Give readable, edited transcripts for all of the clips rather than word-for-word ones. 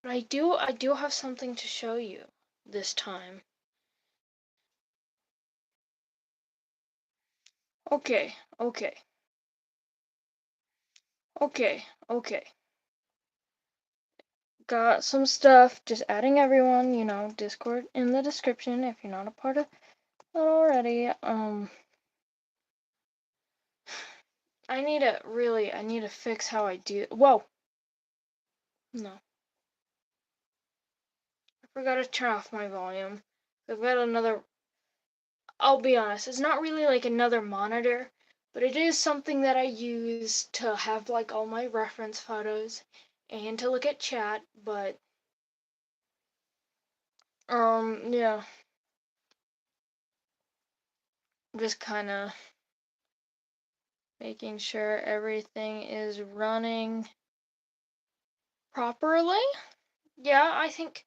But I do have something to show you this time. Okay. Got some stuff, just adding everyone, Discord in the description if you're not a part of it already. I need to fix how I do. Whoa! No. I forgot to turn off my volume. I've got another. I'll be honest, it's not really like another monitor, but it is something that I use to have like all my reference photos and to look at chat, but yeah. Just kind of making sure everything is running properly. Yeah, I think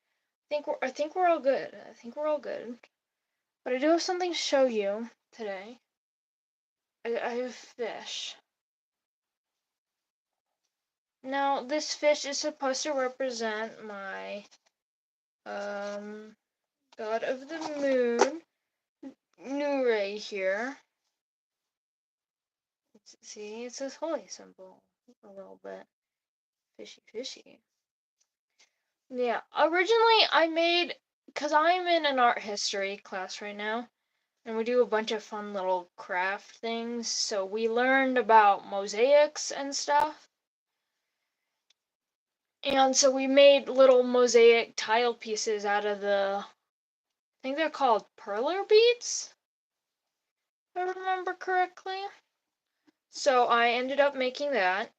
we're all good. I think we're all good. But I do have something to show you today. I have fish. Now, this fish is supposed to represent my god of the moon, Nure here. See, it's this holy symbol a little bit. Fishy. Yeah, originally I made, because I'm in an art history class right now, and we do a bunch of fun little craft things, so we learned about mosaics and stuff. And so we made little mosaic tile pieces out of I think they're called perler beads, if I remember correctly. So I ended up making that.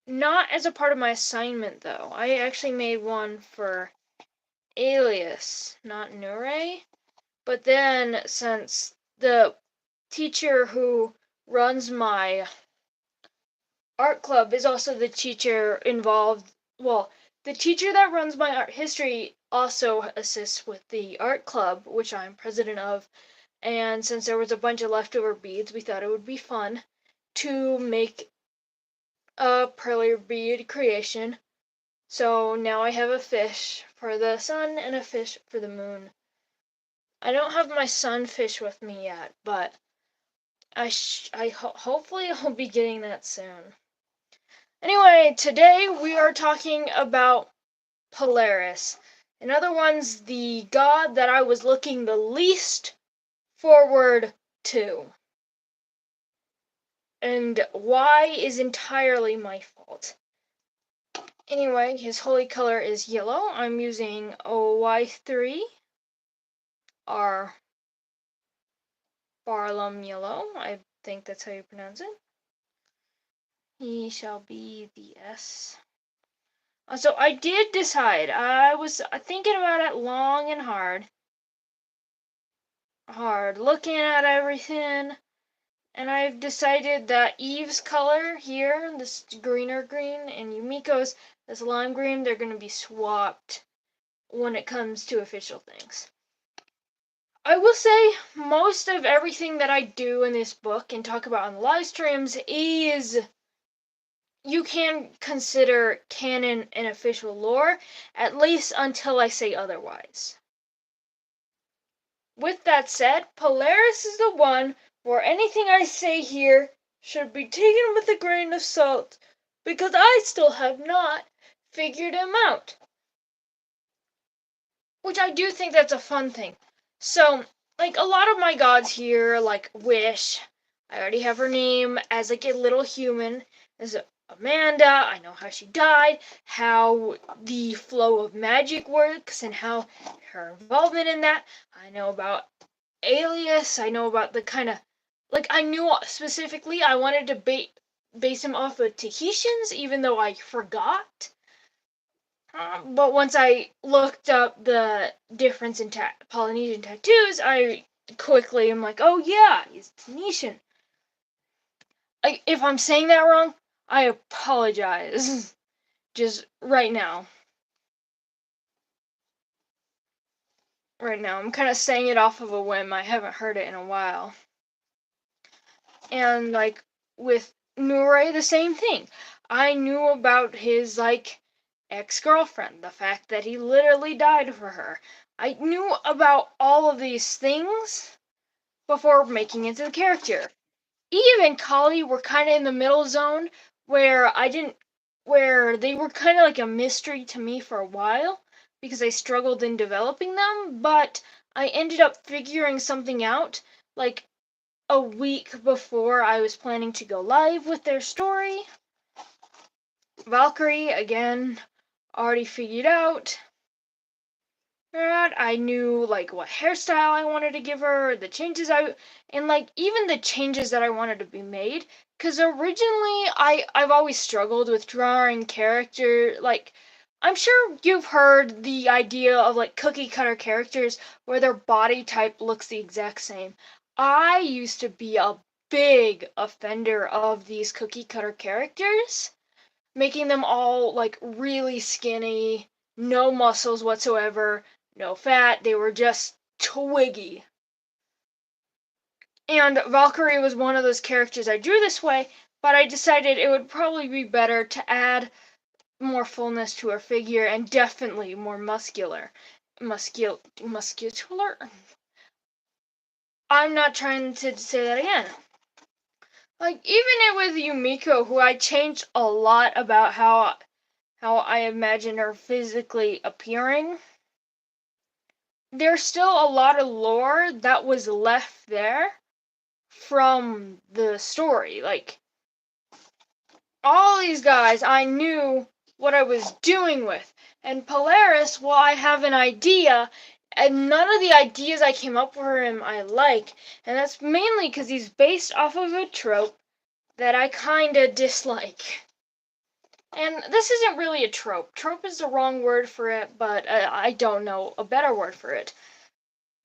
Not as a part of my assignment, though. I actually made one for Alias, not Nure. But then, since the teacher who runs my art club is also the teacher involved, well, the teacher that runs my art history also assists with the art club, which I'm president of. And since there was a bunch of leftover beads, we thought it would be fun to make a pearly bead creation. So now I have a fish for the sun and a fish for the moon. I don't have my sunfish with me yet, but hopefully I'll be getting that soon. Anyway, today we are talking about Polaris. In other words, the god that I was looking the least forward to. And why is entirely my fault. Anyway, his holy color is yellow. I'm using OY3, our Barlum yellow. I think that's how you pronounce it. He shall be the S. So I did decide. I was thinking about it long and hard, looking at everything, and I've decided that Eve's color here, this greener green, and Yumiko's, this lime green, they're going to be swapped when it comes to official things. I will say most of everything that I do in this book and talk about on the live streams is you can consider canon and official lore, at least until I say otherwise. With that said, Polaris is the one where anything I say here should be taken with a grain of salt, because I still have not figured him out. Which I do think that's a fun thing. So, like, a lot of my gods here, like Wish, I already have her name as like a little human, as Amanda. I know how she died, how the flow of magic works, and how her involvement in that. I know about Alias. I know about the kind of, like, I knew specifically I wanted to base him off of Tahitians, even though I forgot. But once I looked up the difference in Polynesian tattoos, I quickly am like, oh yeah, he's Tahitian. If I'm saying that wrong, I apologize. Just right now. I'm kind of saying it off of a whim. I haven't heard it in a while. And like with Nure, the same thing. I knew about his like ex-girlfriend, the fact that he literally died for her. I knew about all of these things before making into the character. Eve and Kali were kind of in the middle zone where where they were kind of like a mystery to me for a while because I struggled in developing them, but I ended up figuring something out like a week before I was planning to go live with their story. Valkyrie, again, already figured out. I knew like what hairstyle I wanted to give her, the changes and like even the changes that I wanted to be made. Cause originally I've always struggled with drawing character like I'm sure you've heard the idea of like cookie cutter characters where their body type looks the exact same. I used to be a big offender of these cookie cutter characters, making them all like really skinny, no muscles whatsoever, no fat, they were just twiggy. And Valkyrie was one of those characters I drew this way, but I decided it would probably be better to add more fullness to her figure and definitely more muscular. Muscular? I'm not trying to say that again. Like, even with Yumiko, who I changed a lot about how I imagine her physically appearing, there's still a lot of lore that was left there from the story. Like, all these guys, I knew what I was doing with. And Polaris, well, I have an idea, and none of the ideas I came up with him I like. And that's mainly because he's based off of a trope that I kinda dislike. And this isn't really a trope. Trope is the wrong word for it, but I don't know a better word for it.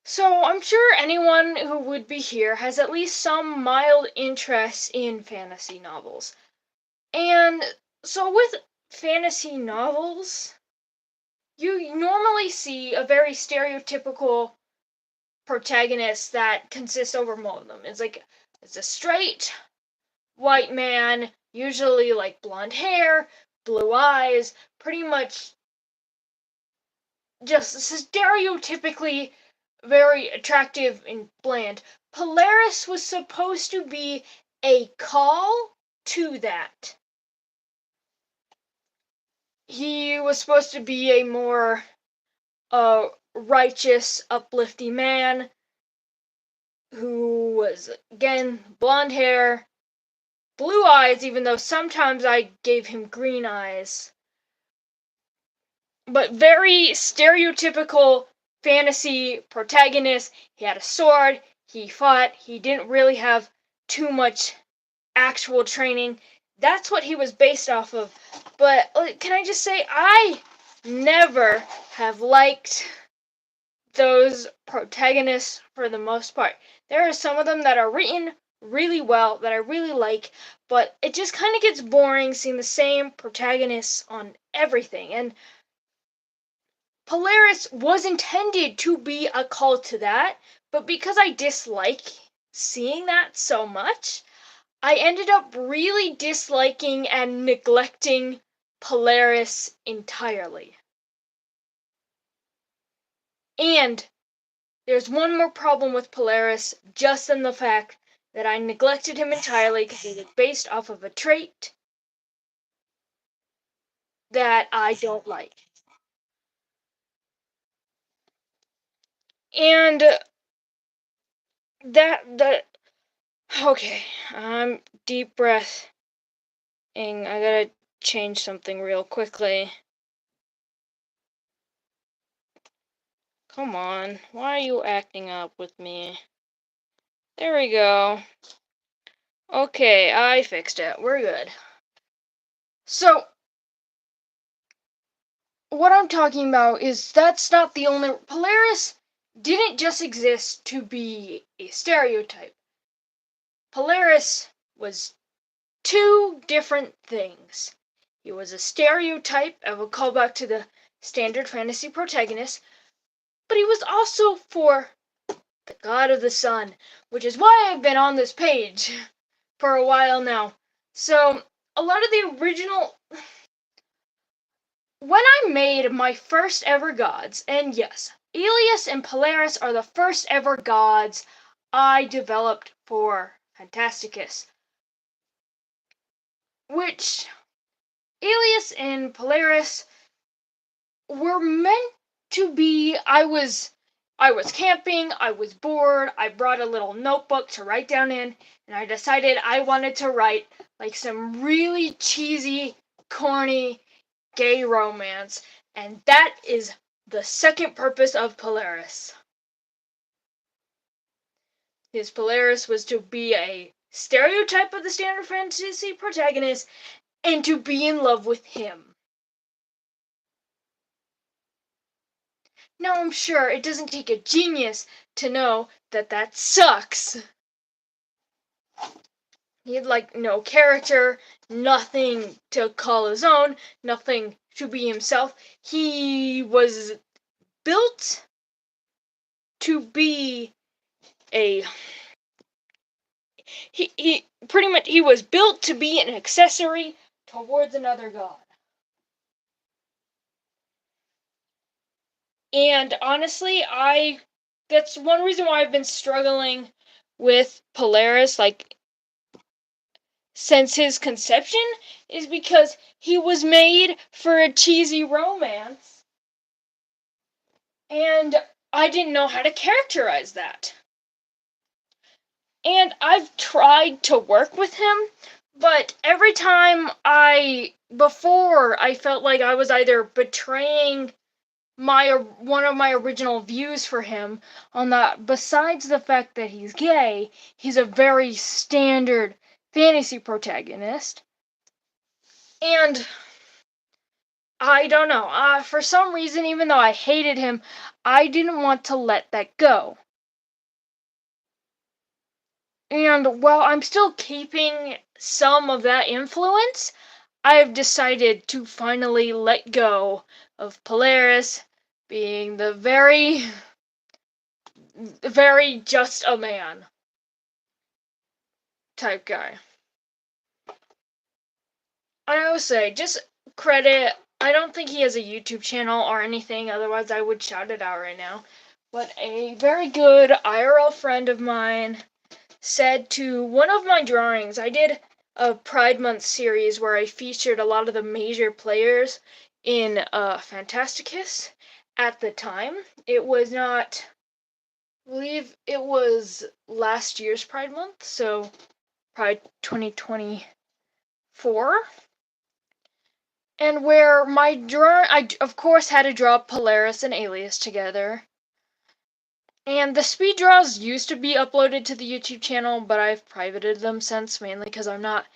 So I'm sure anyone who would be here has at least some mild interest in fantasy novels. And so with fantasy novels, you normally see a very stereotypical protagonist that consists over most of them. It's a straight white man, usually like blonde hair, blue eyes, pretty much just stereotypically very attractive and bland. Polaris was supposed to be a call to that. He was supposed to be a more righteous, uplifting man who was, again, blonde hair, blue eyes, even though sometimes I gave him green eyes. But very stereotypical fantasy protagonist. He had a sword, he fought, he didn't really have too much actual training. That's what he was based off of. But can I just say, I never have liked those protagonists for the most part. There are some of them that are written really well that I really like, but it just kind of gets boring seeing the same protagonists on everything. And Polaris was intended to be a call to that, but because I dislike seeing that so much, I ended up really disliking and neglecting Polaris entirely. And there's one more problem with Polaris, just in the fact that I neglected him entirely because he was based off of a trait that I don't like. And okay, deep breath. I gotta change something real quickly. Come on, why are you acting up with me? There we go. Okay, I fixed it. We're good. So, what I'm talking about is that's not the only... Polaris didn't just exist to be a stereotype. Polaris was two different things. He was a stereotype, I will call back to the standard fantasy protagonist, but he was also for the god of the sun, which is why I've been on this page for a while now. So, a lot of the original... when I made my first ever gods, and yes, Elias and Polaris are the first ever gods I developed for Phantasticus, which Elias and Polaris were meant to be. I was camping, I was bored, I brought a little notebook to write down in, and I decided I wanted to write like some really cheesy, corny, gay romance, and that is the second purpose of Polaris. His Polaris was to be a stereotype of the standard fantasy protagonist and to be in love with him. Now I'm sure it doesn't take a genius to know that that sucks. He had like no character, nothing to call his own, nothing to be himself. He was built to be a he pretty much he was built to be an accessory towards another god. And honestly, that's one reason why I've been struggling with Polaris like since his conception, is because he was made for a cheesy romance and I didn't know how to characterize that. And I've tried to work with him, but every time before I felt like I was either betraying one of my original views for him on that. Besides the fact that he's gay, he's a very standard fantasy protagonist, and I don't know. For some reason, even though I hated him, I didn't want to let that go. And while I'm still keeping some of that influence, I've decided to finally let go of Polaris being the very just a man type guy. I will say, just credit, I don't think he has a YouTube channel or anything, otherwise I would shout it out right now. But a very good IRL friend of mine said to one of my drawings, I did a Pride Month series where I featured a lot of the major players in Phantasticus at the time. It was not, I believe it was last year's Pride Month, so Pride 2024. And where my drawing, I of course had to draw Polaris and Alias together. And the speed draws used to be uploaded to the YouTube channel, but I've privated them since, mainly because I'm not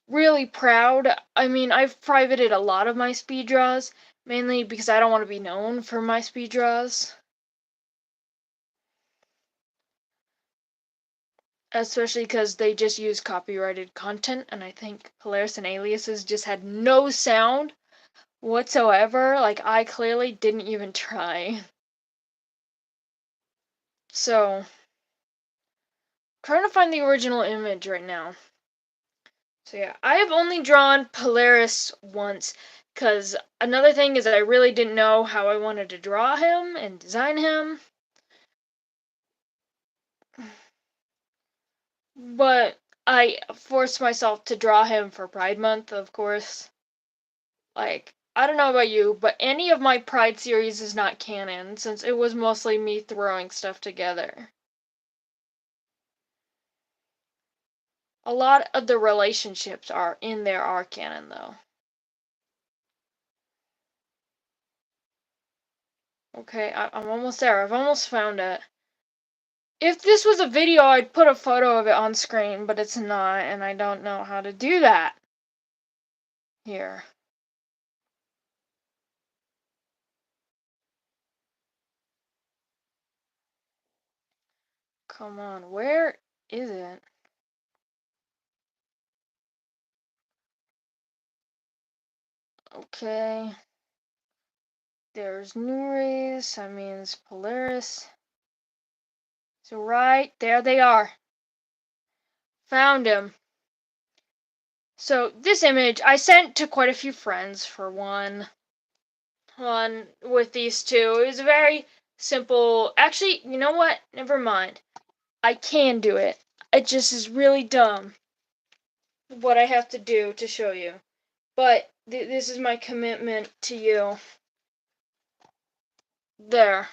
really proud. I mean, I've privated a lot of my speed draws, mainly because I don't want to be known for my speed draws. Especially because they just use copyrighted content, and I think Polaris and Aliases just had no sound whatsoever. Like, I clearly didn't even try. So, I'm trying to find the original image right now. So yeah, I have only drawn Polaris once, because another thing is that I really didn't know how I wanted to draw him and design him. But I forced myself to draw him for Pride Month, of course. Like, I don't know about you, but any of my Pride series is not canon, since it was mostly me throwing stuff together. A lot of the relationships in there are canon, though. Okay, I'm almost there. I've almost found it. If this was a video, I'd put a photo of it on screen, but it's not, and I don't know how to do that. Here. Come on, where is it? Okay. There's Nuris, that means Polaris. So right there they are. Found him. So this image I sent to quite a few friends for one. on with these two. It was very simple. Actually, you know what? Never mind. I can do it. It just is really dumb what I have to do to show you. But this is my commitment to you. There.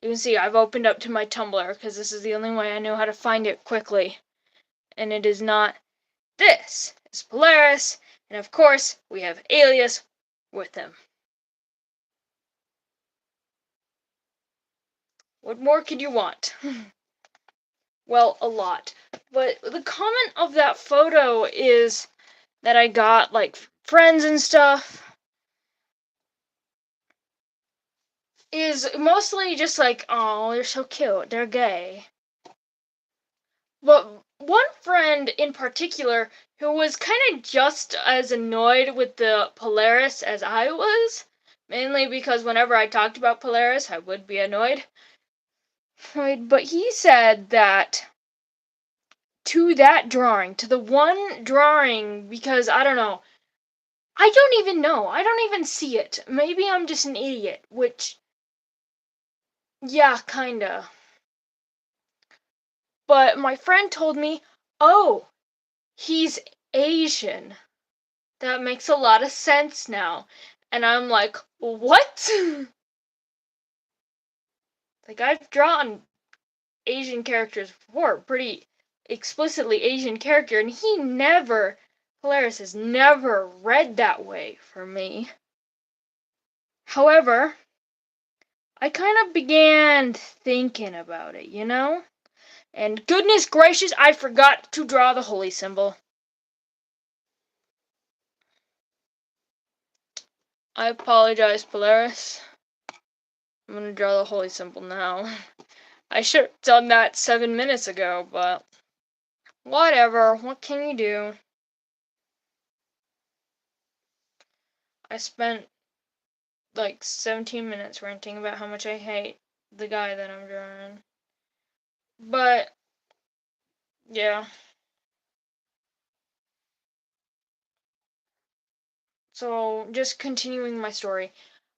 You can see I've opened up to my Tumblr because this is the only way I know how to find it quickly. And it is not this. It's Polaris. And of course, we have Alias with him. What more could you want? Well, a lot. But the comment of that photo is that I got, like, friends and stuff, is mostly just like, oh, they're so cute, they're gay. But one friend in particular who was kind of just as annoyed with the Polaris as I was, mainly because whenever I talked about Polaris, I would be annoyed. But he said that to that drawing, to the one drawing, because I don't know, I don't even know, I don't even see it. Maybe I'm just an idiot, which, yeah, kinda. But my friend told me, oh, he's Asian. That makes a lot of sense now. And I'm like, what? Like, I've drawn Asian characters before, pretty explicitly Asian character, and Polaris has never read that way for me. However, I kind of began thinking about it, you know? And goodness gracious, I forgot to draw the holy symbol. I apologize, Polaris. I'm gonna draw the holy symbol now. I should have done that 7 minutes ago, but whatever. What can you do? I spent like 17 minutes ranting about how much I hate the guy that I'm drawing. But, yeah. So, just continuing my story.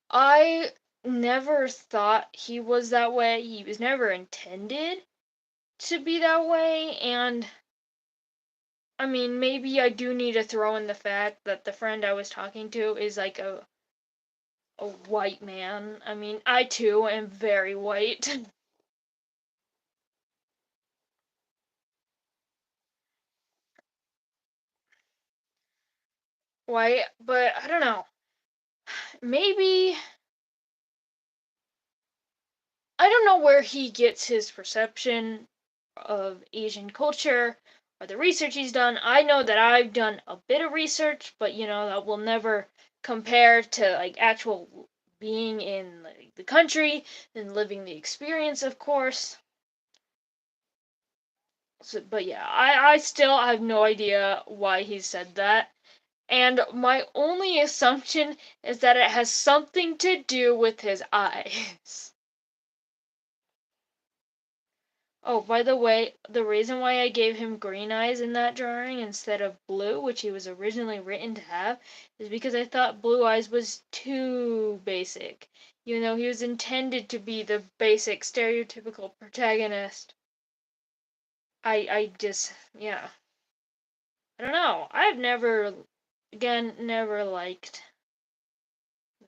I never thought he was that way. He was never intended to be that way, and I mean, maybe I do need to throw in the fact that the friend I was talking to is like a white man. I mean, I too am very white. White, but I don't know. Maybe I don't know where he gets his perception of Asian culture or the research he's done. I know that I've done a bit of research, but you know, that will never compare to like actual being in like, the country and living the experience, of course. So, but yeah, I still have no idea why he said that. And my only assumption is that it has something to do with his eyes. Oh, by the way, the reason why I gave him green eyes in that drawing instead of blue, which he was originally written to have, is because I thought blue eyes was too basic. Even though he was intended to be the basic, stereotypical protagonist. I just, yeah. I don't know. I've never, again, never liked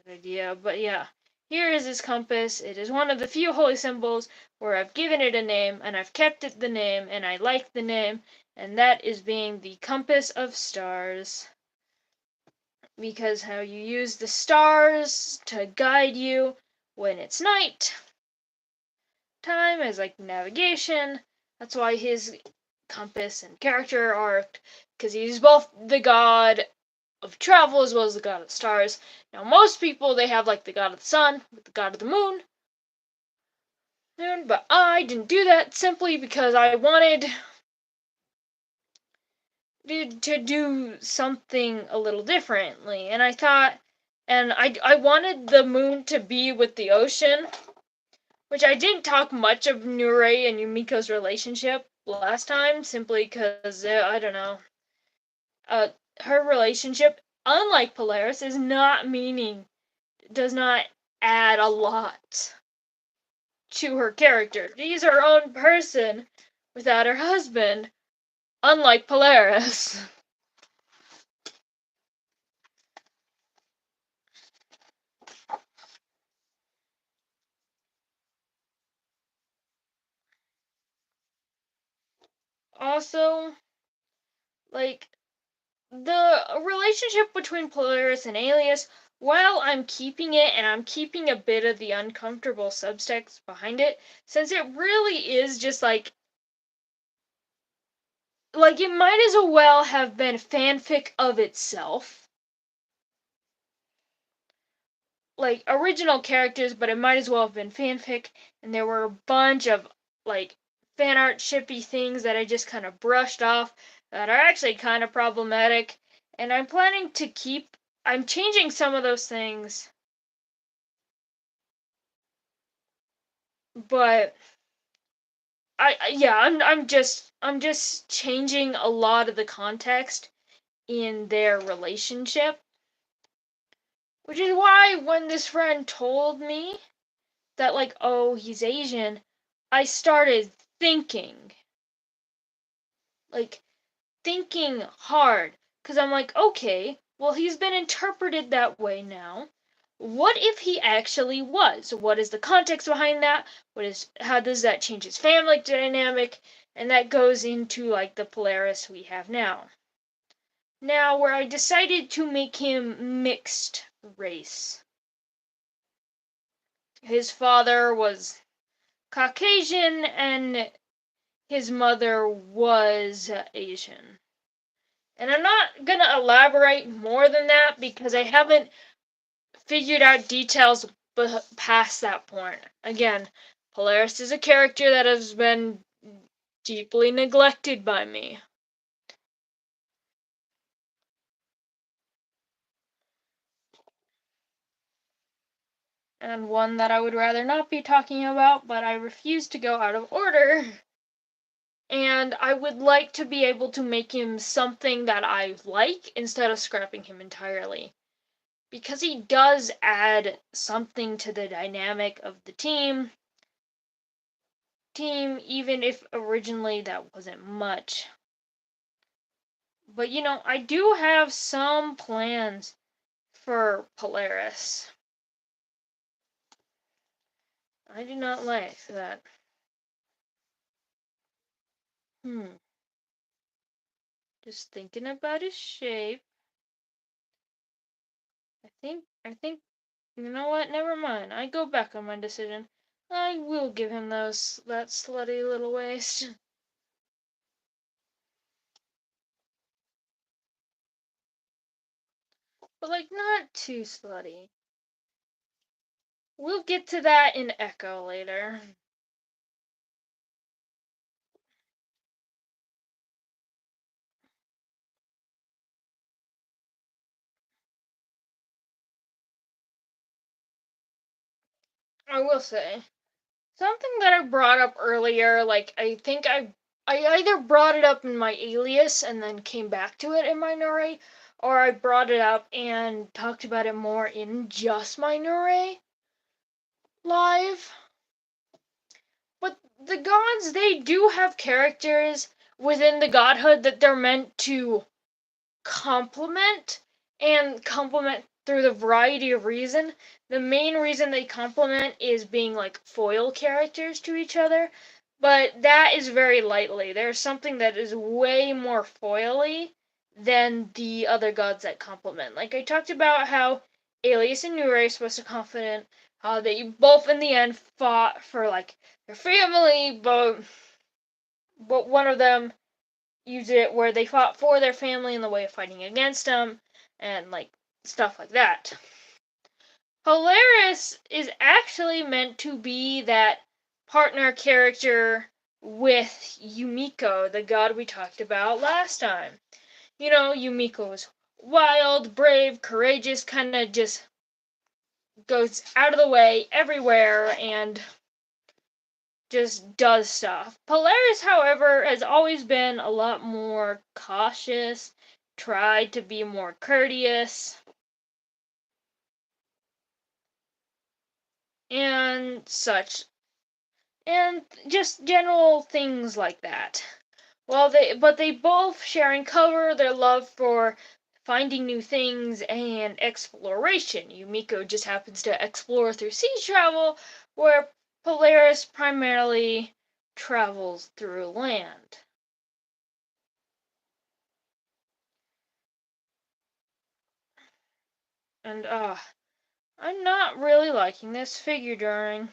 that idea, but yeah. Here is his compass. It is one of the few holy symbols where I've given it a name, and I've kept it the name, and I like the name, and that is being the compass of stars. Because how you use the stars to guide you when it's night time as like navigation. That's why his compass and character arc, because he's both the god of travel as well as the god of the stars. Now, most people, they have like the god of the sun with the god of the moon, but I didn't do that simply because I wanted to do something a little differently, and I thought, and I wanted the moon to be with the ocean, which I didn't talk much of Nurei and Yumiko's relationship last time, simply because, I don't know, her relationship unlike Polaris, does not add a lot to her character. She's her own person without her husband, unlike Polaris. Also, like, the relationship between Polaris and Alias, while I'm keeping it and I'm keeping a bit of the uncomfortable subtext behind it, since it really is just like it might as well have been fanfic of itself. Like original characters, but it might as well have been fanfic, and there were a bunch of like fan art shippy things that I just kind of brushed off that are actually kind of problematic, and I'm changing some of those things, but I'm just changing a lot of the context in their relationship, which is why when this friend told me that like, oh, he's Asian, I started thinking like thinking hard, because I'm like, okay, well, he's been interpreted that way now. What if he actually was? What is the context behind that? How does that change his family dynamic? And that goes into like the Polaris we have now. Now, where I decided to make him mixed race. His father was Caucasian and his mother was Asian. And I'm not going to elaborate more than that because I haven't figured out details past that point. Again, Polaris is a character that has been deeply neglected by me. And one that I would rather not be talking about, but I refuse to go out of order. And I would like to be able to make him something that I like instead of scrapping him entirely. Because he does add something to the dynamic of the team, even if originally that wasn't much. But I do have some plans for Polaris. I do not like that. Just thinking about his shape. I think, you know what? Never mind. I go back on my decision. I will give him that slutty little waist. But, like, not too slutty. We'll get to that in Echo later. I will say, something that I brought up earlier, like, I think I either brought it up in my alias and then came back to it in my Nure, or I brought it up and talked about it more in just my Nure live. But the gods, they do have characters within the godhood that they're meant to complement, and complement through the variety of reason. The main reason they complement is being like foil characters to each other, but that is very lightly. There's something that is way more foily than the other gods that complement. Like I talked about how Alias and Nure are supposed to complement, how they both in the end fought for like their family, but one of them used it where they fought for their family in the way of fighting against them, and like stuff like that. Polaris is actually meant to be that partner character with Yumiko, the god we talked about last time. Yumiko is wild, brave, courageous, kind of just goes out of the way everywhere and just does stuff. Polaris, however, has always been a lot more cautious, tried to be more courteous, and such, and just general things like that. But they both share and cover their love for finding new things and exploration. Yumiko just happens to explore through sea travel, where Polaris primarily travels through land. And I'm not really liking this figure drawing.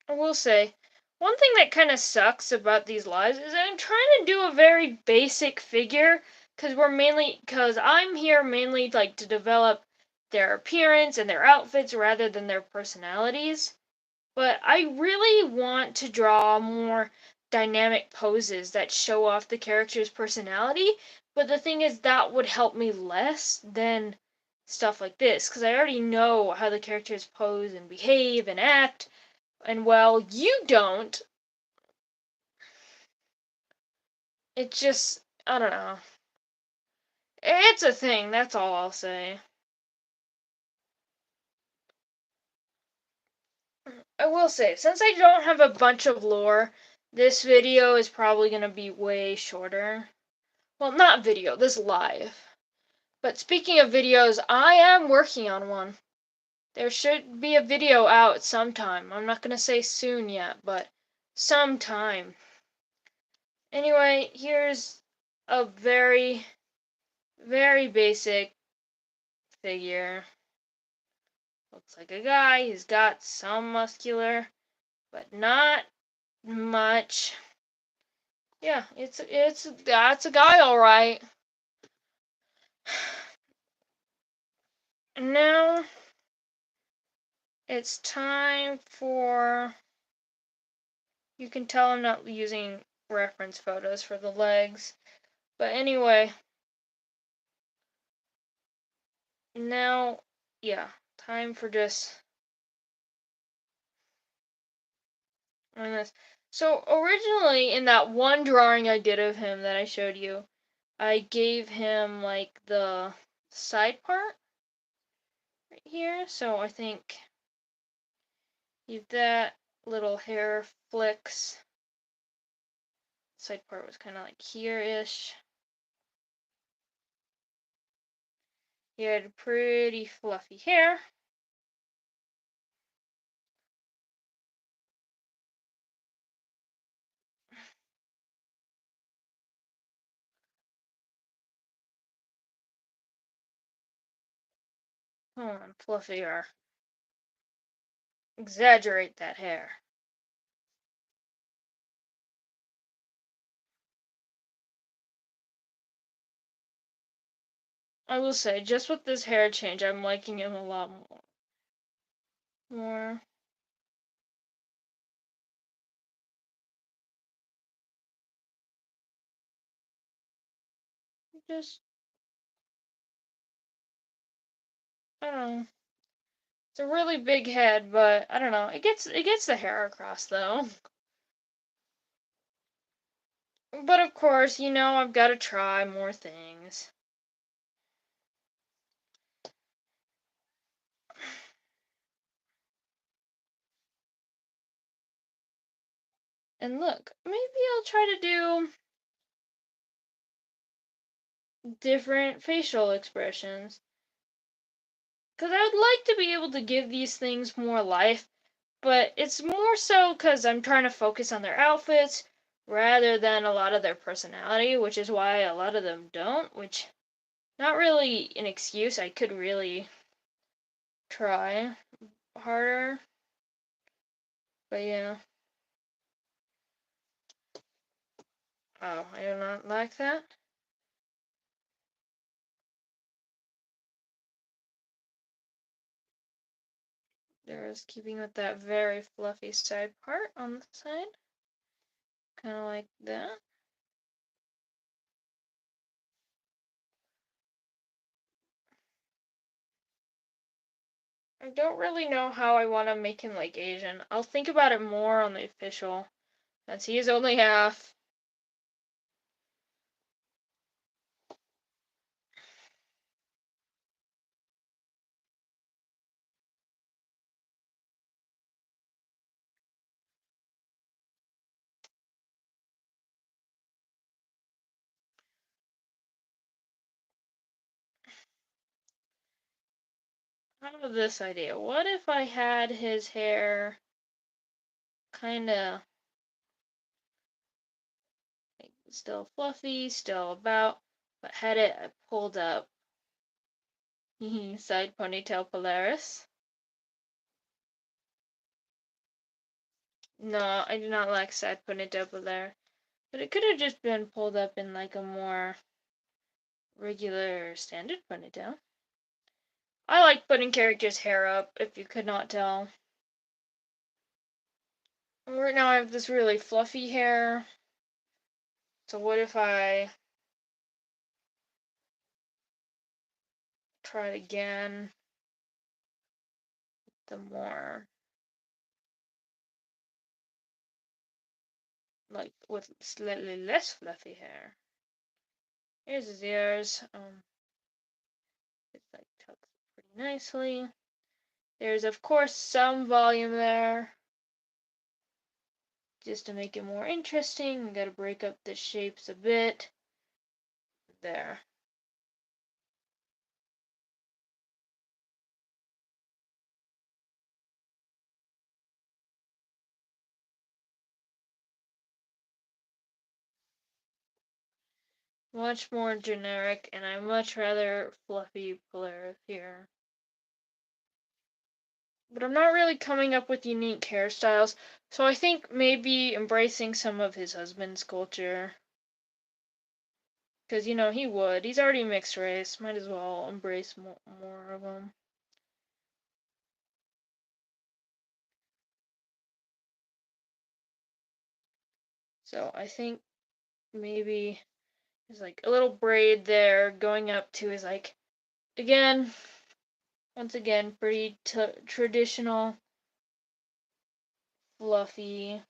I will say, one thing that kind of sucks about these lives is I'm trying to do a very basic figure because I'm here mainly like to develop their appearance and their outfits rather than their personalities. But I really want to draw more dynamic poses that show off the character's personality. But the thing is, that would help me less than stuff like this, because I already know how the characters pose and behave and act. And well, you don't. It just, I don't know. It's a thing, that's all I'll say. I will say, since I don't have a bunch of lore, this video is probably going to be way shorter. Well, not video, this live. But speaking of videos, I am working on one. There should be a video out sometime. I'm not going to say soon yet, but sometime. Anyway, here's a very, very basic figure. Looks like a guy. He's got some muscular, but not much. Yeah, that's a guy, all right. Now it's time for. You can tell I'm not using reference photos for the legs, but anyway. Now, yeah, time for just. On this. So originally, in that one drawing I did of him that I showed you, I gave him like the side part right here. So I think leave that little hair flicks. Side part was kind of like here-ish. He had pretty fluffy hair. Come on, fluffier. Exaggerate that hair. I will say, just with this hair change, I'm liking him a lot more. Just, I don't know. It's a really big head, but I don't know. It gets the hair across though. But of course, I've got to try more things. And look, maybe I'll try to do different facial expressions. Because I would like to be able to give these things more life, but it's more so because I'm trying to focus on their outfits rather than a lot of their personality, which is why a lot of them don't, which not really an excuse. I could really try harder. But yeah. Oh, I do not like that. There's keeping with that very fluffy side part on the side. Kind of like that. I don't really know how I want to make him like Asian. I'll think about it more on the official, since he is only half. How about this idea? What if I had his hair kinda like, still fluffy, still about, but had it pulled up? Side ponytail Polaris. No, I do not like side ponytail Polaris. But it could have just been pulled up in like a more regular standard ponytail. I like putting characters' hair up, if you could not tell. Right now I have this really fluffy hair. So what if I try it again? The more like with slightly less fluffy hair. Here's his ears. It's like tucked pretty nicely. There's of course some volume there. Just to make it more interesting, we gotta break up the shapes a bit. There. Much more generic, and I much rather fluffy Polaris here. But I'm not really coming up with unique hairstyles, so I think maybe embracing some of his husband's culture. Because, you know, he would. He's already mixed race. Might as well embrace more of them. So I think maybe there's like a little braid there going up to his, like, again, once again, pretty traditional, fluffy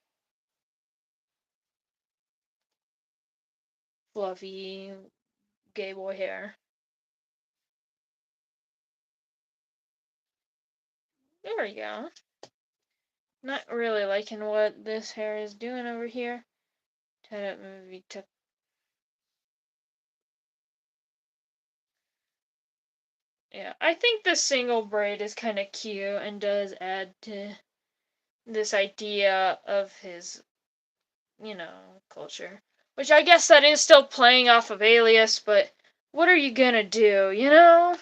gay boy hair. There we go. Not really liking what this hair is doing over here. Try to maybe tuck. Yeah, I think the single braid is kind of cute and does add to this idea of his, you know, culture. Which I guess that is still playing off of Alias, but what are you gonna do, you know?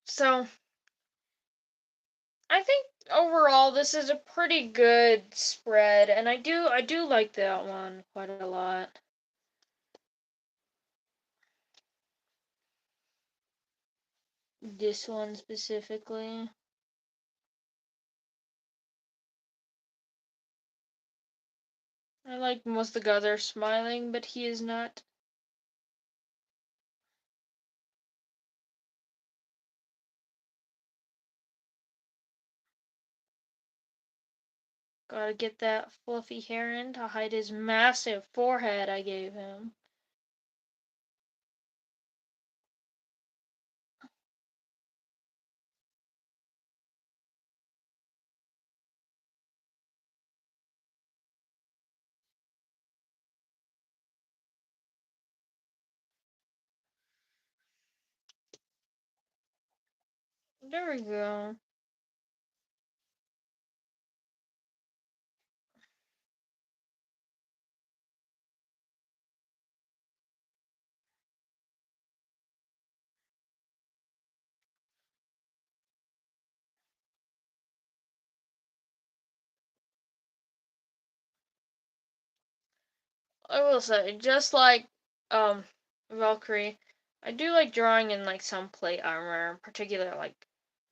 So, I think overall this is a pretty good spread, and I do like that one quite a lot. This one specifically. I like most of the guys are smiling, but he is not. Gotta get that fluffy hair in to hide his massive forehead I gave him. There we go. I will say, just like Valkyrie, I do like drawing in like some plate armor, in particular like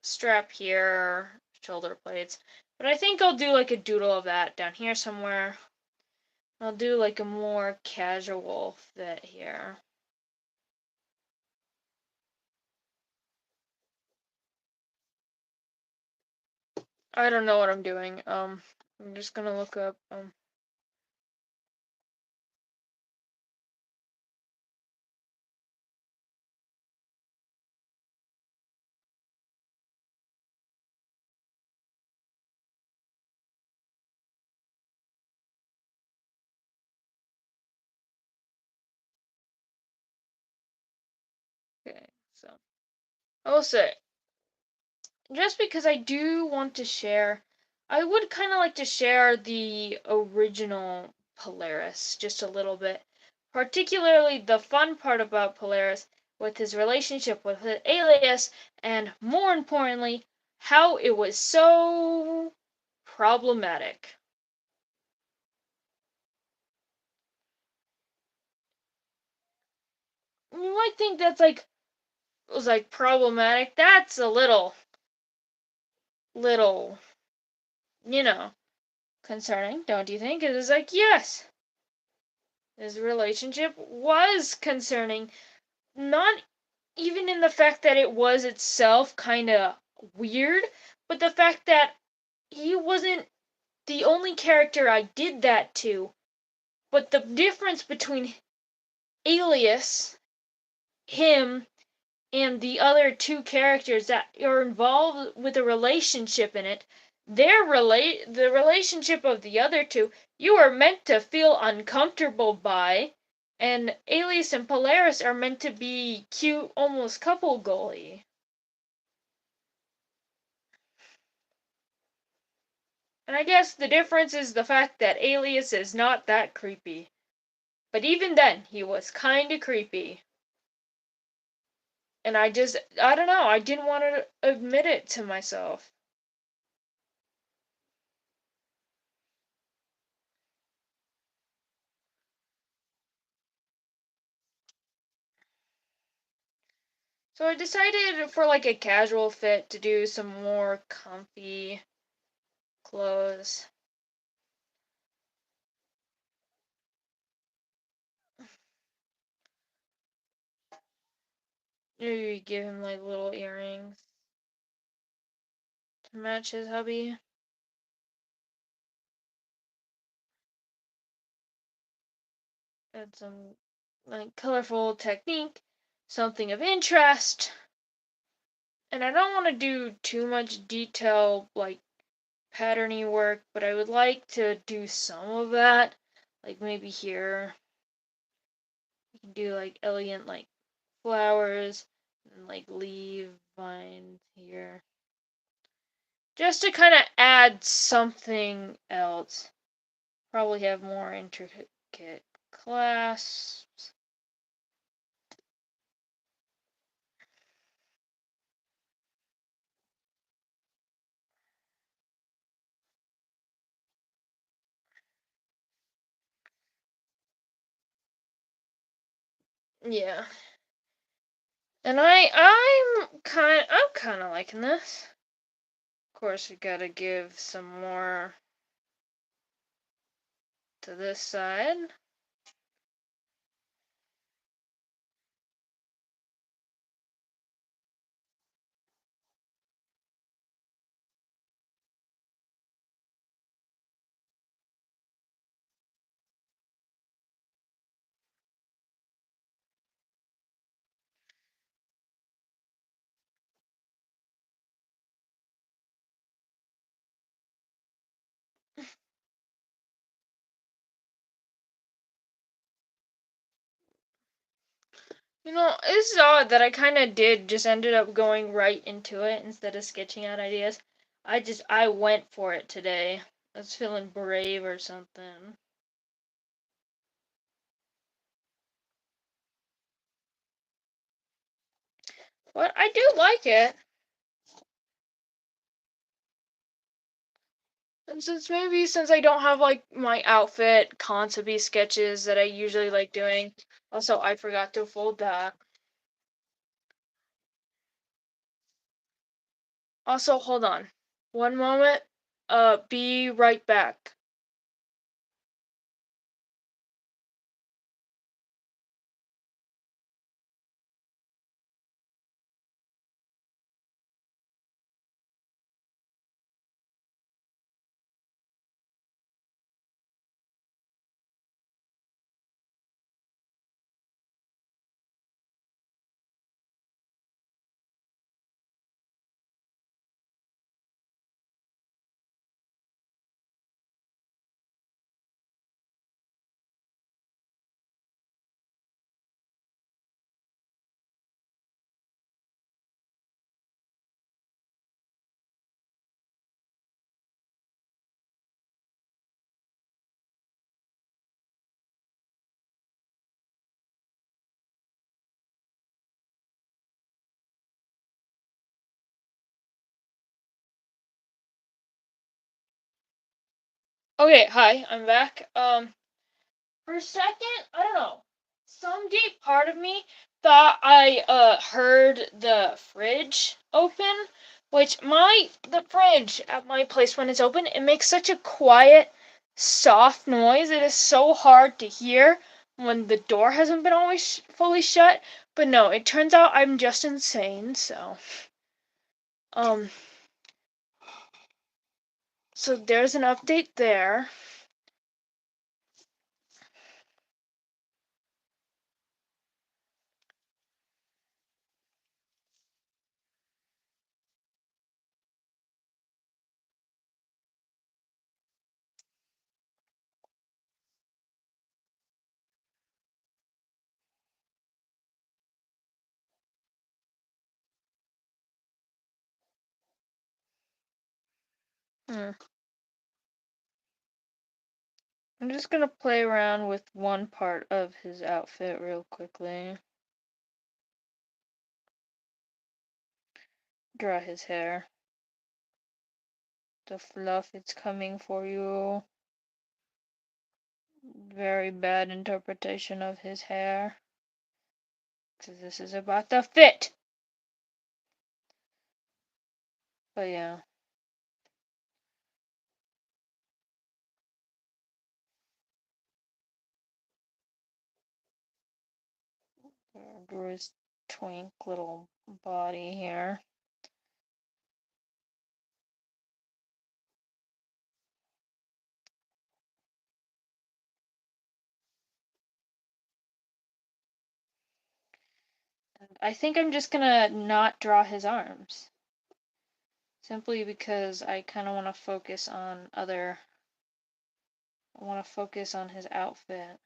strap here, shoulder plates. But I think I'll do like a doodle of that down here somewhere. I'll do like a more casual fit here. I don't know what I'm doing. I'm just gonna look up, okay, so. I will say, just because I do want to share, I would kind of like to share the original Polaris just a little bit. Particularly the fun part about Polaris with his relationship with Alias, and more importantly, how it was so problematic. You might think that's like was like problematic. That's a little, you know, concerning, don't you think? It is like, yes, his relationship was concerning, not even in the fact that it was itself kind of weird, but the fact that he wasn't the only character I did that to. But the difference between Alias, him, and the other two characters that are involved with a relationship in it, the relationship of the other two, you are meant to feel uncomfortable by, and Alias and Polaris are meant to be cute, almost couple goalie. And I guess the difference is the fact that Alias is not that creepy. But even then, he was kinda creepy. And I don't know, I didn't want to admit it to myself. So I decided for like a casual fit to do some more comfy clothes. Maybe give him like little earrings to match his hubby. Add some like colorful technique, something of interest. And I don't want to do too much detail like patterny work, but I would like to do some of that. Like maybe here, you can do like elegant like flowers and like leaf vines here. Just to kind of add something else. Probably have more intricate clasps. Yeah. And I'm kind of liking this. Of course, we gotta give some more to this side. You know, this is odd that I kind of did just ended up going right into it instead of sketching out ideas. I went for it today. I was feeling brave or something. But I do like it. And since I don't have like my outfit Concept sketches that I usually like doing. Also, I forgot to fold that. Also, hold on. One moment. Be right back. Okay, hi, I'm back. For a second, I don't know. Some deep part of me thought I heard the fridge open, which the fridge at my place when it's open, it makes such a quiet, soft noise. It is so hard to hear when the door hasn't been always fully shut. But no, it turns out I'm just insane, um so there's an update there. Hmm. I'm just gonna play around with one part of his outfit real quickly. Draw his hair. The fluff, it's coming for you. Very bad interpretation of his hair. Because this is about the fit! But yeah. Drew his twink little body here. And I think I'm just gonna not draw his arms. Simply because I kind of want to focus on I want to focus on his outfit.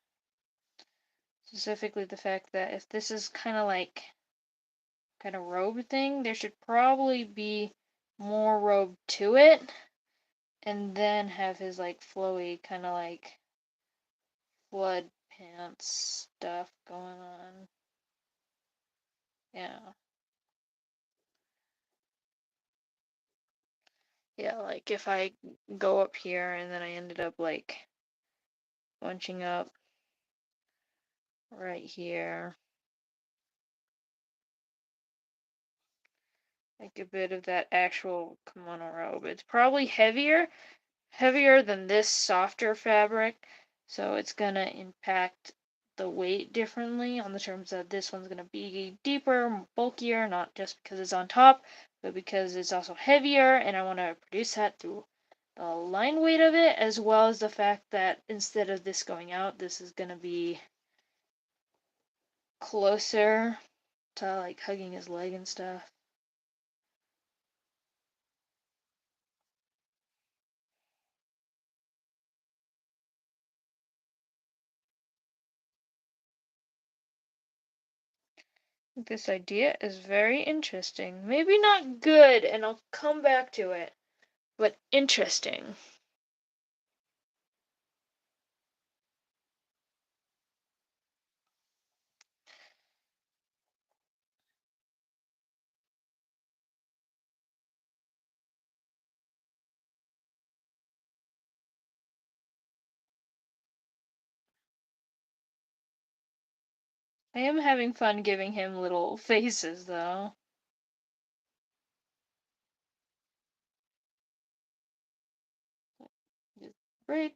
Specifically the fact that if this is kind of robe thing, there should probably be more robe to it, and then have his flowy kind of flood pants stuff going on. Yeah. Yeah, like if I go up here and then I ended up bunching up right here, like a bit of that actual kimono robe. It's probably heavier than this softer fabric, so it's gonna impact the weight differently on the terms that this one's gonna be deeper, bulkier, not just because it's on top, but because it's also heavier, and I want to produce that through the line weight of it, as well as the fact that instead of this going out, this is gonna be closer to hugging his leg and stuff. This idea is very interesting. Maybe not good, and I'll come back to it, but interesting. I am having fun giving him little faces, though. The braid.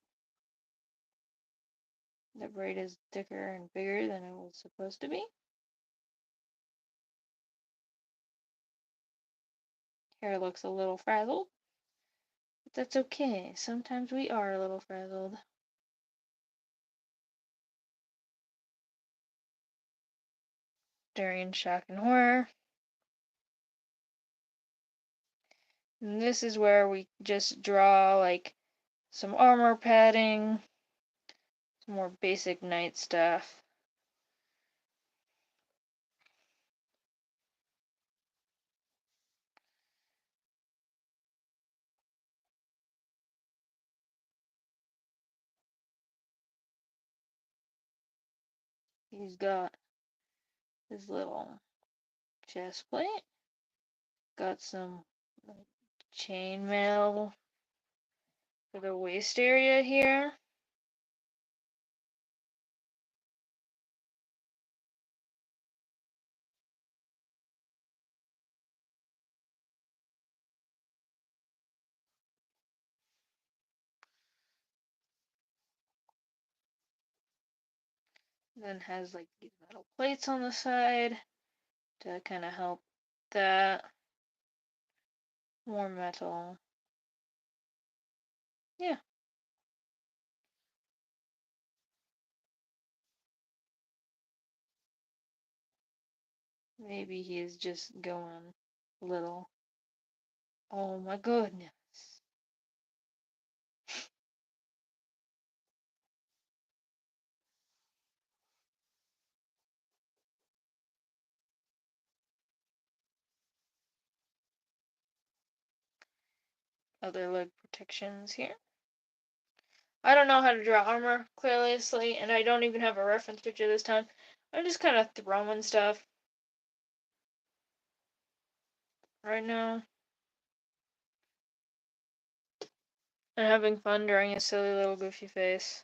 The braid is thicker and bigger than it was supposed to be. Hair looks a little frazzled, but that's okay. Sometimes we are a little frazzled. During shock and horror. And this is where we just draw some armor padding, some more basic knight stuff. He's got his little chest plate, got some chainmail for the waist area here. Then has like these metal plates on the side to kind of help that. More metal. Yeah. Maybe he's just going a little. Oh my goodness. Other leg protections here. I don't know how to draw armor clearly, and I don't even have a reference picture this time. I'm just kind of throwing stuff right now. And having fun drawing a silly little goofy face.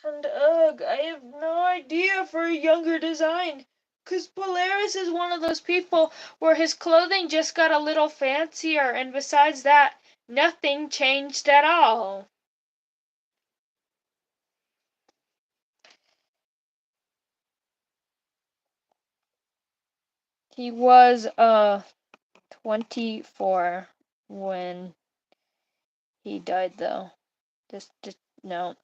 And ugh, I have no idea for a younger design. Because Polaris is one of those people where his clothing just got a little fancier, and besides that, nothing changed at all. He was 24 when he died, though. Just no.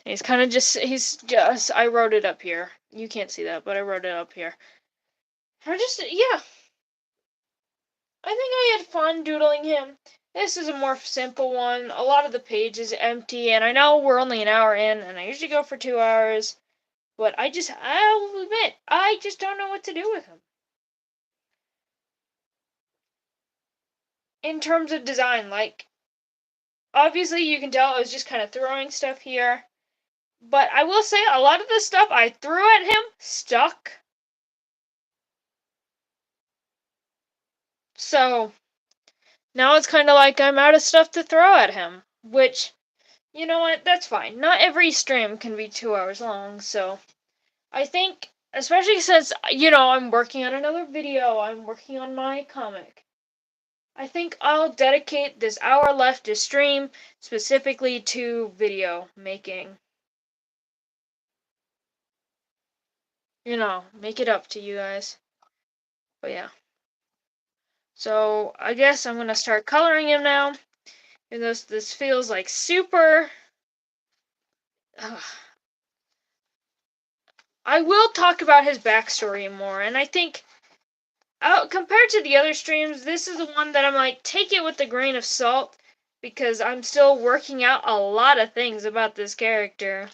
He's just, I wrote it up here. You can't see that, but I wrote it up here. Yeah. I think I had fun doodling him. This is a more simple one. A lot of the page is empty, and I know we're only an hour in, and I usually go for 2 hours. But I'll admit, I just don't know what to do with him. In terms of design, like, obviously you can tell I was just kind of throwing stuff here. But I will say, a lot of the stuff I threw at him stuck. So, now it's kind of like I'm out of stuff to throw at him. Which, you know what, that's fine. Not every stream can be 2 hours long, so I think, especially since, I'm working on another video, I'm working on my comic. I think I'll dedicate this hour left to stream specifically to video making. Make it up to you guys. But yeah. So I guess I'm gonna start coloring him now. And this feels like super. I will talk about his backstory more, and I think compared to the other streams, this is the one that I'm like, take it with a grain of salt, because I'm still working out a lot of things about this character.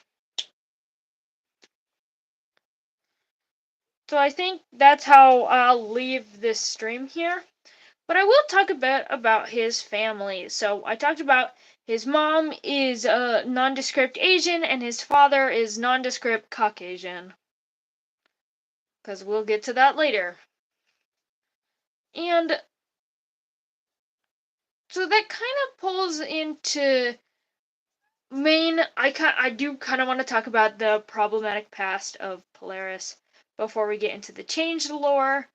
So I think that's how I'll leave this stream here. But I will talk a bit about his family. So I talked about his mom is a nondescript Asian and his father is nondescript Caucasian. Because we'll get to that later. And so that kind of pulls into I do kind of want to talk about the problematic past of Polaris before we get into the changed lore.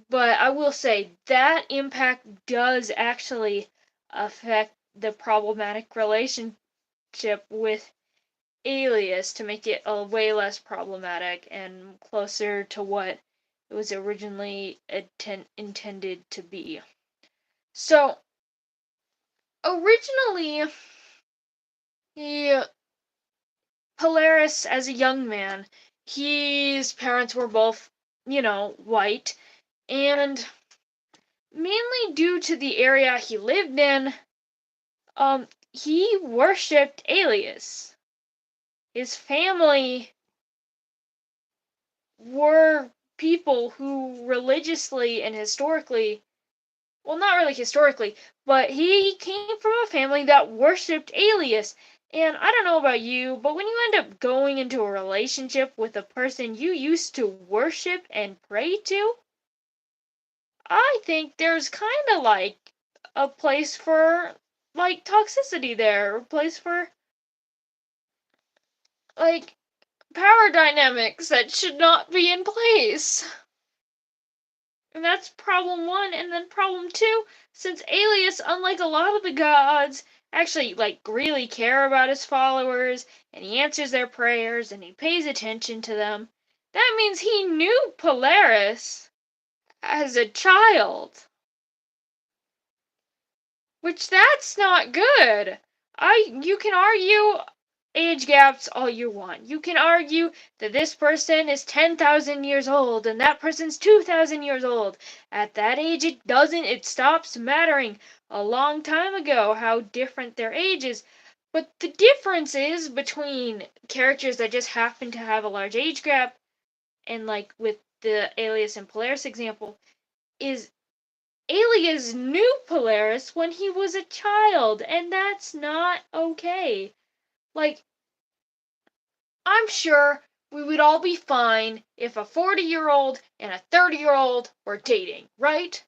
But I will say that impact does actually affect the problematic relationship with Alias to make it a way less problematic and closer to what it was originally intended to be. So, originally, Polaris, as a young man, his parents were both, white, and mainly due to the area he lived in, he worshipped Alias. His family were people who religiously and historically, well, not really historically, but he came from a family that worshipped Alias. And I don't know about you, but when you end up going into a relationship with a person you used to worship and pray to, I think there's kind of like a place for like toxicity there, a place for like power dynamics that should not be in place. And that's problem one. And then problem two, since Alias, unlike a lot of the gods, actually like really care about his followers, and he answers their prayers, and he pays attention to them, that means he knew Polaris as a child. Which that's not good. You can argue age gaps all you want. You can argue that this person is 10,000 years old and that person's 2,000 years old. At that age, it stops mattering a long time ago how different their age is. But the difference is between characters that just happen to have a large age gap and like with the Alias and Polaris example is Alias knew Polaris when he was a child, and that's not okay. Like, I'm sure we would all be fine if a 40-year-old and a 30-year-old were dating, right?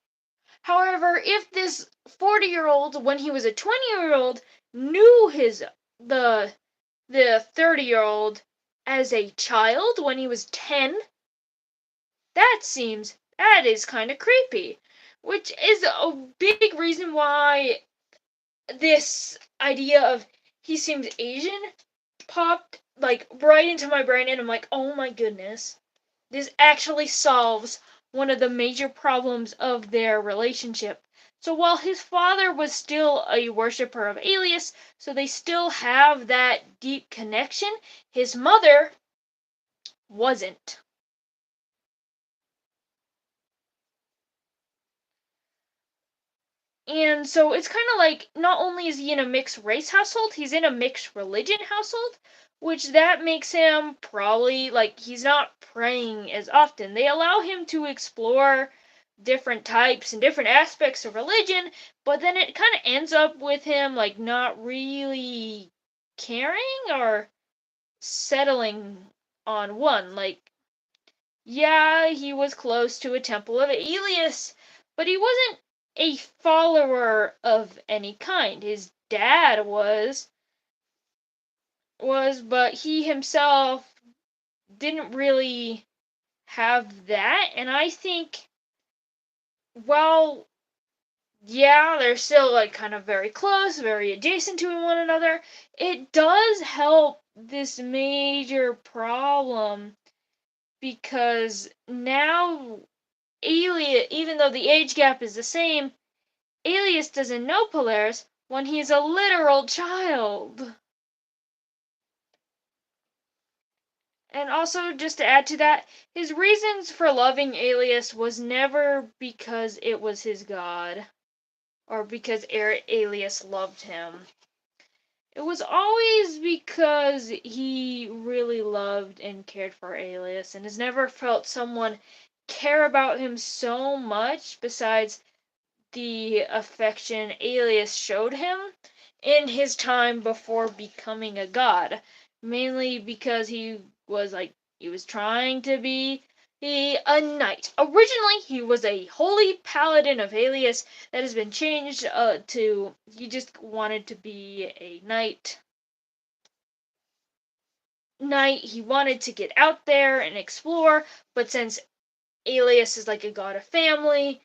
However, if this 40-year-old, when he was a 20-year-old, knew the 30-year-old as a child when he was 10, that is kind of creepy. Which is a big reason why this idea of he seems Asian popped like right into my brain, and I'm like, oh my goodness, this actually solves one of the major problems of their relationship. So while his father was still a worshiper of Alias, so they still have that deep connection, his mother wasn't. And so it's kind of like not only is he in a mixed race household, he's in a mixed religion household, which that makes him probably like he's not praying as often. They allow him to explore different types and different aspects of religion, but then it kind of ends up with him like not really caring or settling on one. Like, yeah, he was close to a temple of Elias, but he wasn't a follower of any kind. His dad but he himself didn't really have that. And I think, well, yeah, they're still like kind of very close, very adjacent to one another. It does help this major problem because now Alias, even though the age gap is the same, Alias doesn't know Polaris when he's a literal child. And also, just to add to that, his reasons for loving Alias was never because it was his god, or because Alias loved him. It was always because he really loved and cared for Alias, and has never felt someone care about him so much besides the affection Alias showed him in his time before becoming a god. Mainly because he was trying to be a knight. Originally, he was a holy paladin of Alias that has been changed to he just wanted to be a knight. He wanted to get out there and explore, but since Alias is like a god of family,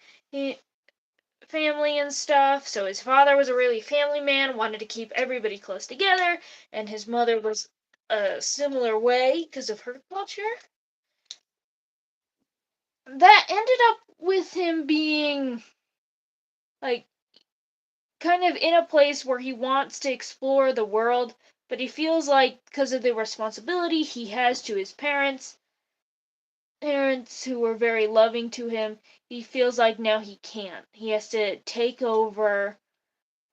family and stuff. So his father was a really family man, wanted to keep everybody close together, and his mother was a similar way because of her culture. That ended up with him being like kind of in a place where he wants to explore the world, but he feels like because of the responsibility he has to his parents who were very loving to him, he feels like now he can't. He has to take over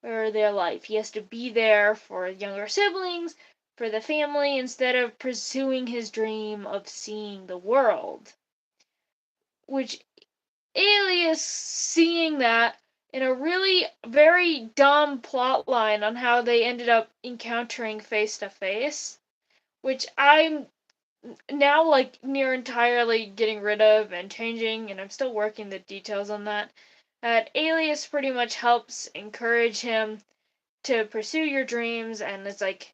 their life. He has to be there for younger siblings, for the family, instead of pursuing his dream of seeing the world. Which Alias seeing that in a really very dumb plot line on how they ended up encountering face to face, which I'm now, like, near entirely getting rid of and changing, and I'm still working the details on that, that Alias pretty much helps encourage him to pursue your dreams, and it's like,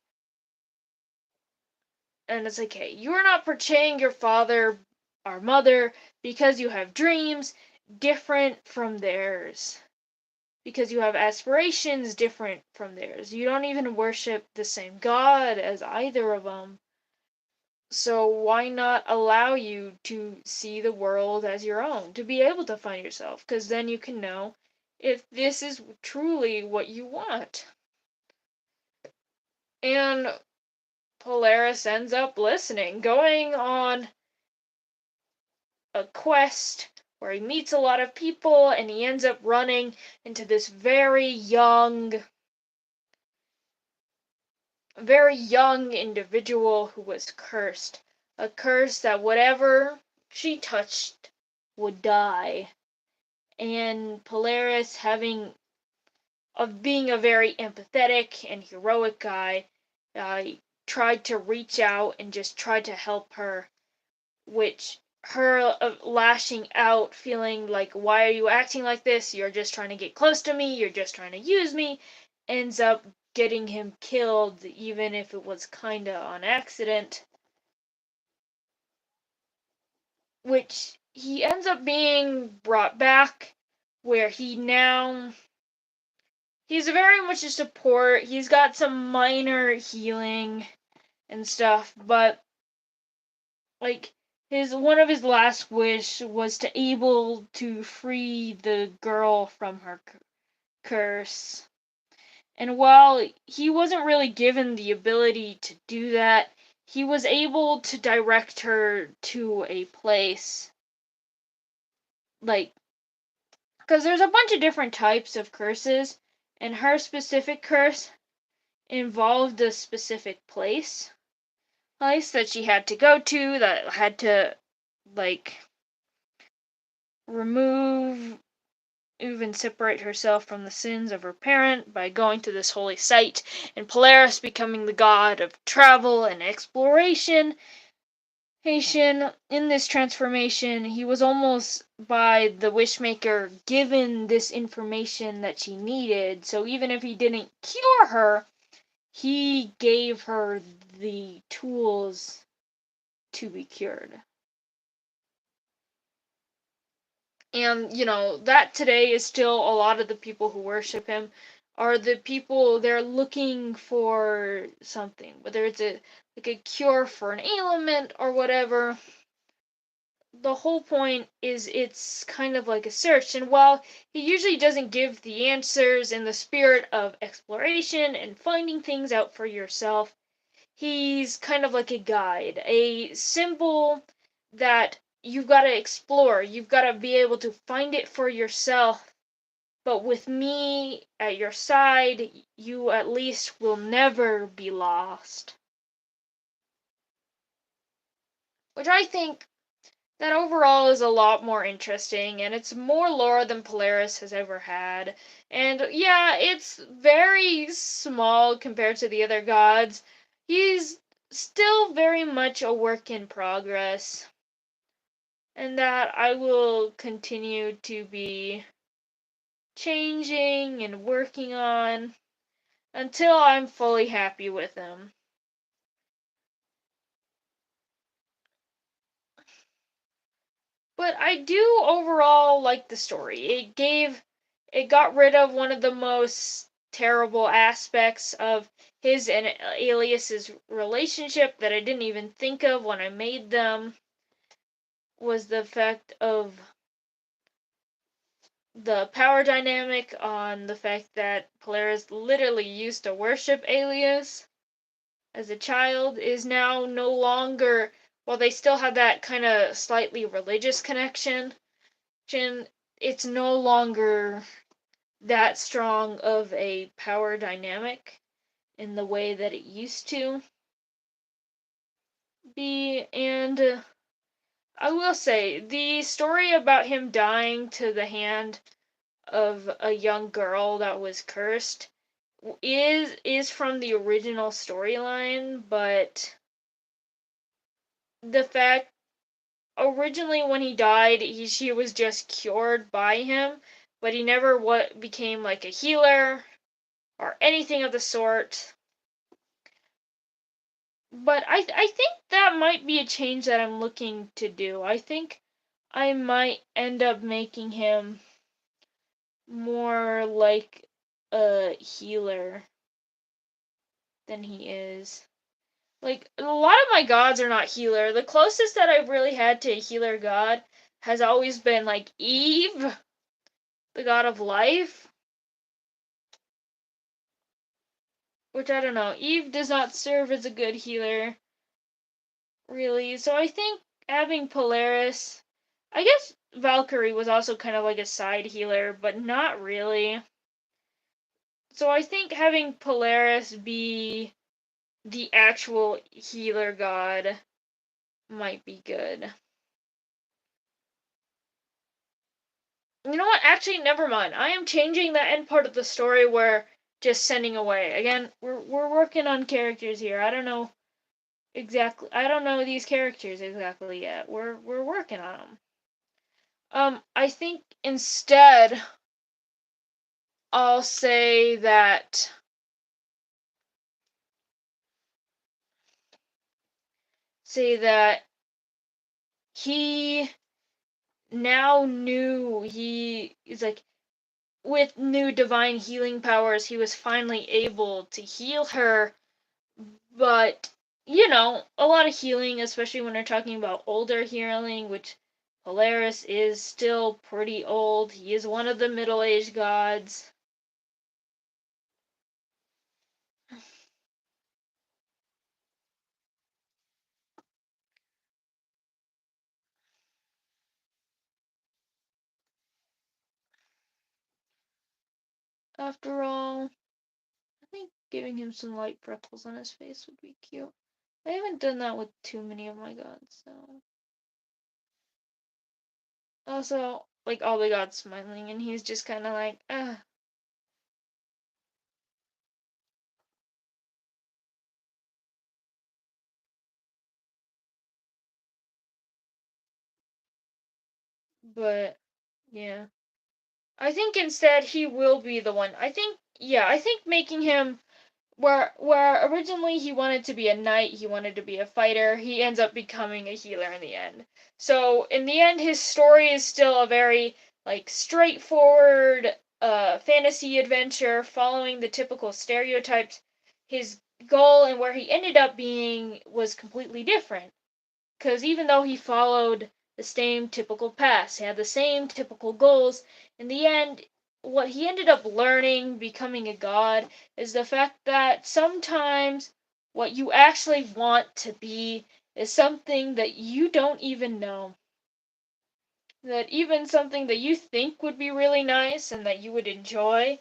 hey, you are not portraying your father or mother because you have dreams different from theirs. Because you have aspirations different from theirs. You don't even worship the same God as either of them. So why not allow you to see the world as your own, to be able to find yourself? Because then you can know if this is truly what you want. And Polaris ends up listening, going on a quest where he meets a lot of people, and he ends up running into this very young individual who was cursed. A curse that whatever she touched would die. And Polaris, being a very empathetic and heroic guy, tried to reach out and just tried to help her, which her lashing out, feeling like, why are you acting like this? You're just trying to get close to me, you're just trying to use me, ends up getting him killed, even if it was kinda on accident. Which he ends up being brought back, where he's very much a support. He's got some minor healing and stuff, but like one of his last wish was to able to free the girl from her curse. And while he wasn't really given the ability to do that, he was able to direct her to a place, like, because there's a bunch of different types of curses, and her specific curse involved a specific place that she had to go to, that had to, like, remove, even separate herself from the sins of her parent by going to this holy site, and Polaris becoming the god of travel and exploration. In this transformation, he was almost, by the Wishmaker, given this information that she needed, so even if he didn't cure her, he gave her the tools to be cured. And, that today is still a lot of the people who worship him are the people, they're looking for something, whether it's a cure for an ailment or whatever. The whole point is it's kind of like a search, and while he usually doesn't give the answers in the spirit of exploration and finding things out for yourself, he's kind of like a guide, a symbol that you've got to explore. You've got to be able to find it for yourself. But with me at your side, you at least will never be lost. Which I think that overall is a lot more interesting, and it's more lore than Polaris has ever had. And yeah, it's very small compared to the other gods. He's still very much a work in progress, and that I will continue to be changing and working on until I'm fully happy with him. But I do overall like the story. It got rid of one of the most terrible aspects of his and Alias's relationship that I didn't even think of when I made them, was the fact of the power dynamic, on the fact that Polaris literally used to worship Alias as a child, is now no longer, while they still have that kind of slightly religious connection, it's no longer that strong of a power dynamic in the way that it used to be. And I will say, the story about him dying to the hand of a young girl that was cursed is from the original storyline, but the fact originally when he died, she was just cured by him, but he never became like a healer or anything of the sort. But I think that might be a change that I'm looking to do. I think I might end up making him more like a healer than he is. Like, a lot of my gods are not healer. The closest that I've really had to a healer god has always been like Eve, the god of life. Which I don't know. Eve does not serve as a good healer, really. So I think having Polaris, I guess Valkyrie was also kind of like a side healer, but not really. So I think having Polaris be the actual healer god might be good. You know what? Actually, never mind. I am changing that end part of the story where just sending away. Again, we're working on characters here. I don't know exactly. I don't know these characters exactly yet. We're working on them. I think instead I'll say that he now knew he is like with new divine healing powers, he was finally able to heal her. But, you know, a lot of healing, especially when we're talking about older healing, which Polaris is still pretty old. He is one of the middle-aged gods. After all, I think giving him some light freckles on his face would be cute. I haven't done that with too many of my gods, so. Also, like, all the gods smiling, and he's just kind of like, ah. But, yeah. I think instead he will be the one. I think making him where originally he wanted to be a knight, he wanted to be a fighter, he ends up becoming a healer in the end. So in the end his story is still a very like straightforward fantasy adventure following the typical stereotypes. His goal and where he ended up being was completely different. Because even though he followed the same typical paths, he had the same typical goals, in the end, what he ended up learning, becoming a god, is the fact that sometimes what you actually want to be is something that you don't even know. That even something that you think would be really nice and that you would enjoy,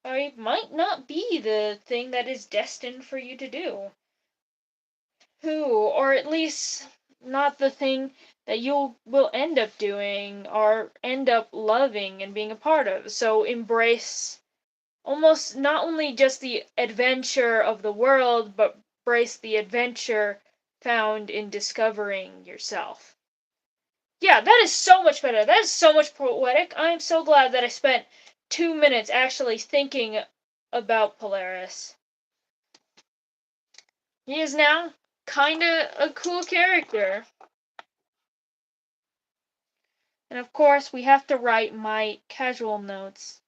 might not be the thing that is destined for you to do. Or at least not the thing that you will end up doing or end up loving and being a part of. So embrace almost not only just the adventure of the world, but embrace the adventure found in discovering yourself. Yeah, that is so much better. That is so much poetic. I am so glad that I spent 2 minutes actually thinking about Polaris. He is now kinda a cool character. And of course, we have to write my casual notes.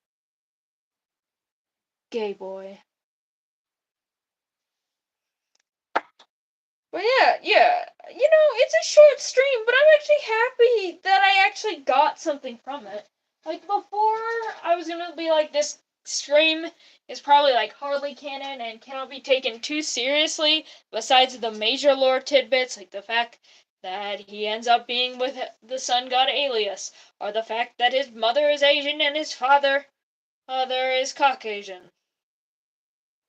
Gay boy. But yeah. It's a short stream, but I'm actually happy that I actually got something from it. Like, before, I was gonna be like, this stream is probably like hardly canon and cannot be taken too seriously, besides the major lore tidbits, like the fact that he ends up being with the sun god Alias, or the fact that his mother is Asian and his father is Caucasian.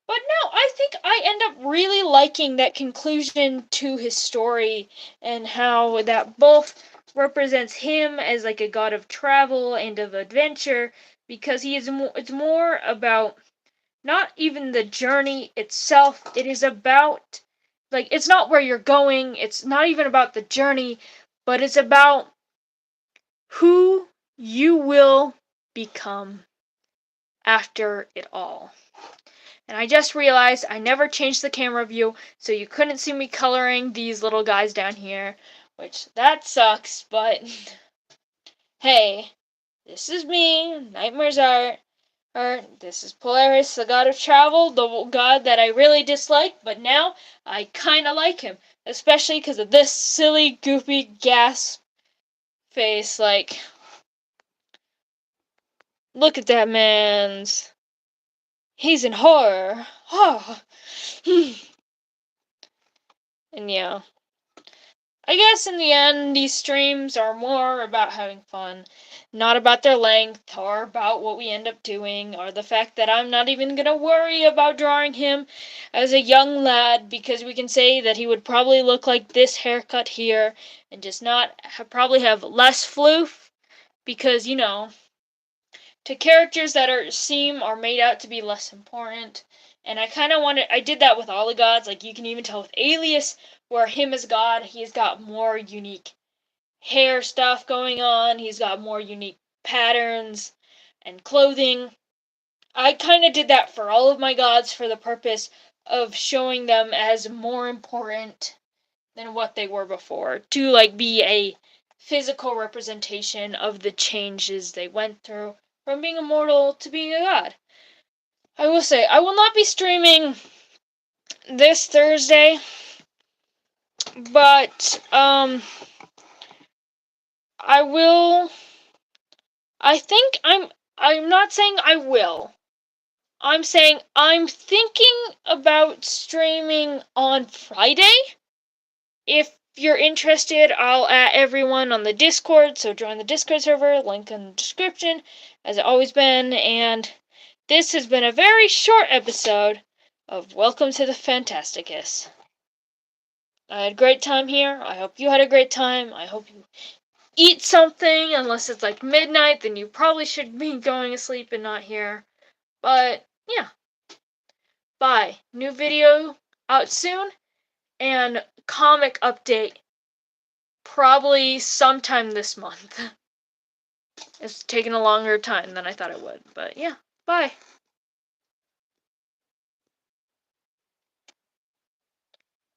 But no, I think I end up really liking that conclusion to his story and how that both represents him as like a god of travel and of adventure, because it's more about not even the journey itself, it is about like, it's not where you're going, it's not even about the journey, but it's about who you will become after it all. And I just realized I never changed the camera view, so you couldn't see me coloring these little guys down here, which that sucks, but hey, this is me, Nightmares Art. This is Polaris, the god of travel, the god that I really dislike, but now I kinda like him. Especially because of this silly, goofy gas face. Like, look at that man's. He's in horror. Oh. And yeah. I guess in the end, these streams are more about having fun, not about their length, or about what we end up doing, or the fact that I'm not even gonna worry about drawing him as a young lad, because we can say that he would probably look like this haircut here, and just not probably have less floof, because, you know, to characters that are made out to be less important. And I did that with all the gods. Like, you can even tell with Alias, where him as god, he's got more unique hair stuff going on, he's got more unique patterns and clothing. I kind of did that for all of my gods for the purpose of showing them as more important than what they were before, to like be a physical representation of the changes they went through from being immortal to being a god. I will say, I will not be streaming this Thursday, but I will. I'm not saying I will. I'm saying I'm thinking about streaming on Friday. If you're interested, I'll add everyone on the Discord, so join the Discord server, link in the description, as it always been, and this has been a very short episode of Welcome to the Phantasticus. I had a great time here. I hope you had a great time. I hope you eat something, unless it's like midnight, then you probably should be going to sleep and not here. But, yeah. Bye. New video out soon, and comic update probably sometime this month. It's taken a longer time than I thought it would, but yeah. Bye.